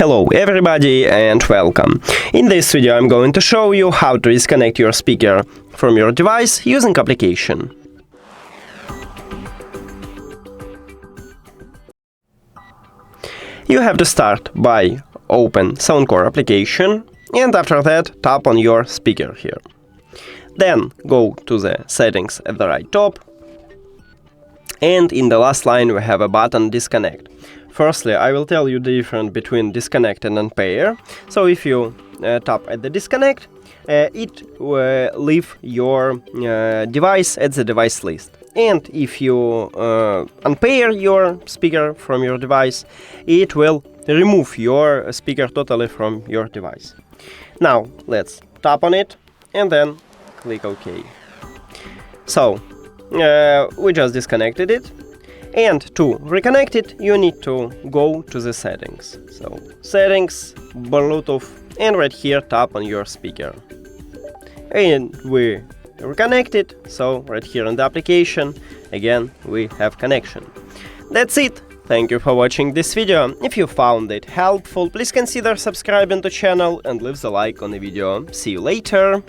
Hello everybody and welcome. In this video I'm going to show you how to disconnect your speaker from your device using application. You have to start by open SOUNDCORE application and after that tap on your speaker here. Then go to the settings at the right top and in the last line we have a button disconnect. Firstly, I will tell you the difference between disconnect and unpair. So if you tap at the disconnect, it will leave your device at the device list. And if you unpair your speaker from your device, it will remove your speaker totally from your device. Now let's tap on it and then click OK. So we just disconnected it. And to reconnect it, you need to go to the settings. So settings, Bluetooth, and right here tap on your speaker. And we reconnect it, so right here in the application, again, we have connection. That's it. Thank you for watching this video. If you found it helpful, please consider subscribing to the channel and leave the like on the video. See you later!